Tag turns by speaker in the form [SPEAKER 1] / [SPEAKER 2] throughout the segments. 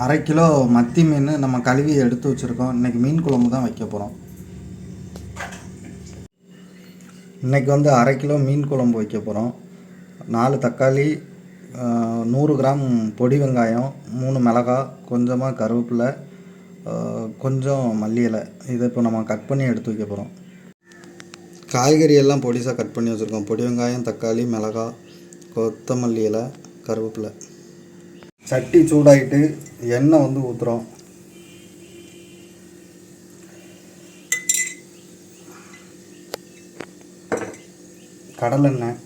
[SPEAKER 1] அரை கிலோ மத்தி மீன் நம்ம கழுவி எடுத்து வச்சுருக்கோம். இன்றைக்கி மீன் குழம்பு தான் வைக்க போகிறோம். இன்றைக்கி வந்து அரை கிலோ மீன் குழம்பு வைக்க போகிறோம். 4 தக்காளி, 100 கிராம் பொடி வெங்காயம், 3 மிளகாய், கொஞ்சமாக கருவேப்பிலை, கொஞ்சம் மல்லி இலை. இதை இப்போ நம்ம கட் பண்ணி எடுத்து வைக்க போகிறோம். காய்கறி எல்லாம் பொடிசாக கட் பண்ணி வச்சுருக்கோம். பொடி வெங்காயம், தக்காளி, மிளகாய், கொத்தமல்லி இலை, கருவேப்பிலை. சட்டி சூடாகிட்டு எண்ணெய் வந்து ஊற்றுறோம். கடலெண்ணெய்,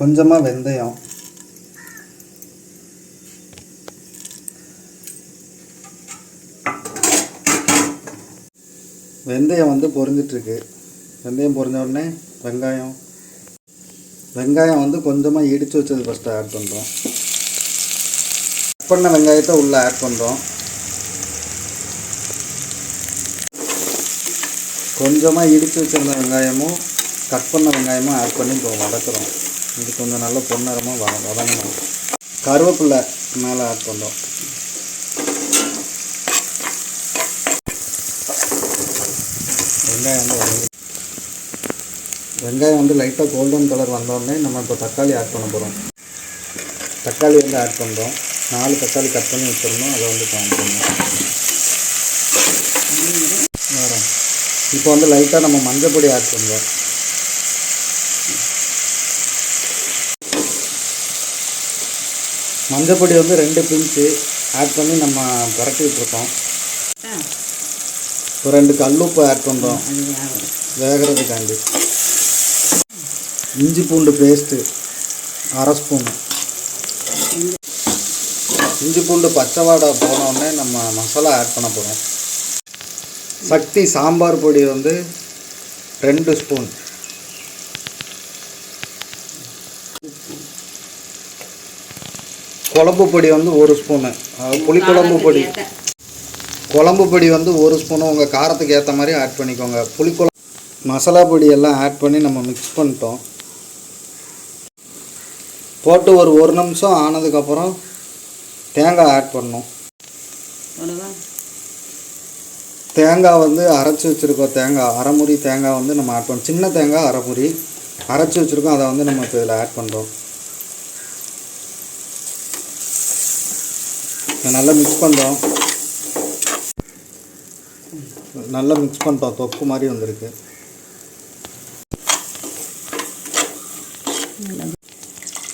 [SPEAKER 1] கொஞ்சமாக வெந்தயம், வெந்தயம் வந்து பொரிஞ்சிட்ருக்கு. வெந்தயம் பொரிஞ்ச உடனே வெங்காயம் வந்து கொஞ்சமாக இடித்து வச்சது ஃபஸ்ட்டு ஆட் பண்ணுறோம். கட் பண்ண வெங்காயத்தை உள்ளே ஆட் பண்ணுறோம். கொஞ்சமாக இடித்து வச்சிருந்த வெங்காயமும் கட் பண்ண வெங்காயமும் ஆட் பண்ணி இப்போ வதக்குறோம். இது கொஞ்சம் நல்ல பொன்னரமாக வதங்கணும். கருவேப்பிலை மேலே ஆட் பண்ணுறோம். வெங்காயம் வந்து லைட்டாக கோல்டன் கலர் வந்தோடனே நம்ம இப்போ தக்காளி ஆட் பண்ண போகிறோம். தக்காளி வந்து ஆட் பண்ணுறோம். 4 தக்காளி கட் பண்ணி வச்சுருந்தோம், அதை வந்து காமிக்கணும். இப்போ வந்து லைட்டாக நம்ம மஞ்சள் பொடி ஆட் பண்ணுறோம். மஞ்சள் பொடி வந்து 2 பிஞ்சு ஆட் பண்ணி நம்ம பரட்டி விட்டுருக்கோம். ஒரு 2 கல்லுப்பு ஆட் பண்ணுறோம் வேகிறதுக்காண்டி. இஞ்சி பூண்டு பேஸ்ட்டு 1/2 ஸ்பூன். இஞ்சி பூண்டு பச்சை வாடை போனோடனே நம்ம மசாலா ஆட் பண்ண போகிறோம். சக்தி சாம்பார் பொடி வந்து 2 ஸ்பூன். குழம்பு பொடி வந்து 1 ஸ்பூனு. புளிக்குழம்பு பொடி குழம்பு பொடி வந்து 1 ஸ்பூனு. உங்கள் காரத்துக்கு ஏற்ற மாதிரி ஆட் பண்ணிக்கோங்க. புளிக்குழம்பு மசாலா பொடி எல்லாம் ஆட் பண்ணி நம்ம மிக்ஸ் பண்ணிட்டோம். போட்டு ஒரு 1 நிமிஷம் ஆனதுக்கப்புறம் தேங்காய் ஆட் பண்ணணும். தேங்காய் வந்து அரைச்சி வச்சுருக்கோம். அரை முறி தேங்காய் வந்து நம்ம ஆட் பண்ணோம். சின்ன தேங்காய் அரை முறி அரைச்சி வச்சுருக்கோம். அதை வந்து நம்ம இப்போ இதில் ஆட் பண்ணுறோம். நல்லா மிக்ஸ் பண்ணுறோம். நல்லா மிக்ஸ் பண்ணிட்டோம். தொக்கு மாதிரி வந்திருக்கு.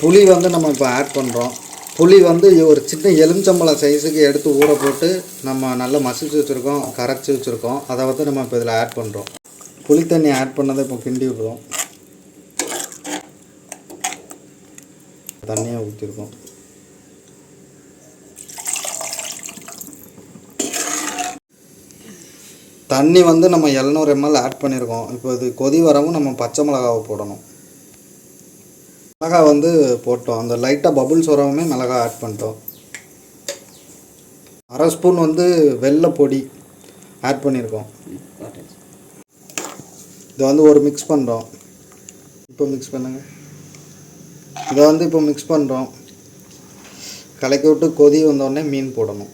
[SPEAKER 1] புளி வந்து நம்ம இப்போ ஆட் பண்ணுறோம். புளி வந்து ஒரு சின்ன எலுமிச்சம்பழம் சைஸுக்கு எடுத்து ஊற போட்டு நம்ம நல்லா மசிச்சு வச்சுருக்கோம், கரைச்சி வச்சுருக்கோம். அதை வந்து நம்ம இப்போ இதில் ஆட் பண்ணுறோம். புளி தண்ணி ஆட் பண்ணதை இப்போ கிண்டி விடுறோம். தண்ணியை ஊற்றிருக்கோம். தண்ணி வந்து நம்ம 700 ml ஆட் பண்ணியிருக்கோம். இப்போ இது கொதி வரவும் நம்ம பச்சை மிளகாவை போடணும். மிளகாய் வந்து போட்டோம். அந்த லைட்டாக பபுள்ஸ் வரவுமே மிளகாய் ஆட் பண்ணிட்டோம். 1/2 ஸ்பூன் வந்து வெள்ளை பொடி ஆட் பண்ணியிருக்கோம். இதை வந்து ஒரு மிக்ஸ் பண்ணுறோம். இப்போ மிக்ஸ் பண்ணுங்க. இதை வந்து இப்போ மிக்ஸ் பண்ணுறோம். கலக்கி விட்டு கொதி வந்தோடனே மீன் போடணும்.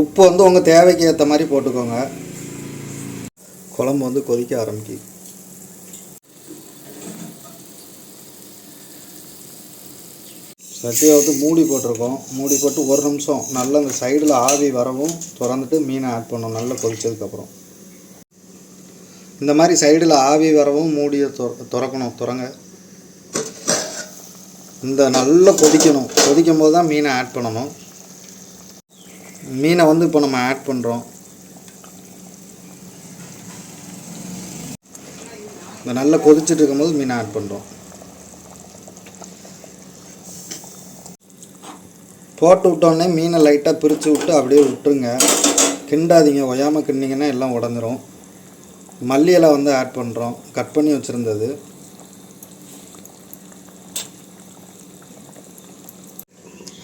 [SPEAKER 1] உப்பு வந்து உங்கள் தேவைக்கு ஏற்ற மாதிரி போட்டுக்கோங்க. குழம்பு வந்து கொதிக்க ஆரம்பிக்கு. சட்டியை வந்து மூடி போட்டிருக்கோம். மூடி போட்டு 1 நிமிஷம் நல்லா அந்த சைடில் ஆவி வரவும் திறந்துட்டு மீனை ஆட் பண்ணணும். நல்லா கொதிச்சதுக்கப்புறம் இந்த மாதிரி சைடில் ஆவி வரவும் மூடியை திறங்க. இந்த நல்லா கொதிக்கணும். கொதிக்கும் போது தான் மீனை ஆட் பண்ணணும். மீனை வந்து இப்போ நம்ம ஆட் பண்ணுறோம். இந்த நல்லா கொதிச்சுட்டு இருக்கும்போது மீனை ஆட் பண்ணுறோம். போட்டு விட்டோடனே மீனை லைட்டாக பிரித்து விட்டு அப்படியே விட்டுருங்க. கிண்டாதீங்க. ஒயாமல் கிண்டிங்கன்னா எல்லாம் உடஞ்சிரும். மல்லி இலை வந்து ஆட் பண்ணுறோம். கட் பண்ணி வச்சுருந்தது.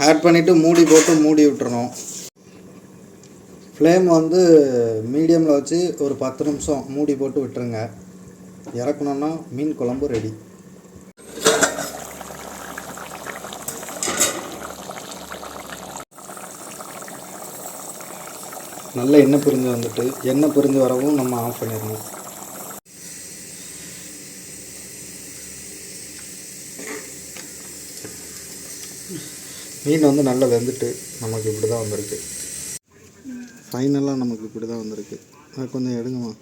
[SPEAKER 1] ஆட் பண்ணிவிட்டு மூடி போட்டு மூடி விட்டுறணும். ஃப்ளேம் வந்து மீடியமில் வச்சு ஒரு 10 நிமிஷம் மூடி போட்டு விட்டுருங்க. இறக்கணுன்னா மீன் குழம்பு ரெடி. நல்ல எண்ணெய் பிரிஞ்சு வந்துட்டு, எண்ணெய் பிரிஞ்சு வரவும் நம்ம ஆஃப் பண்ணிடணும். மீன் வந்து நல்லா வெந்துட்டு நமக்கு இப்படி தான் வந்திருக்கு. ஃபைனலாக நமக்கு இப்படி தான் வந்திருக்கு. அது கொஞ்சம் எடுங்கம்மா.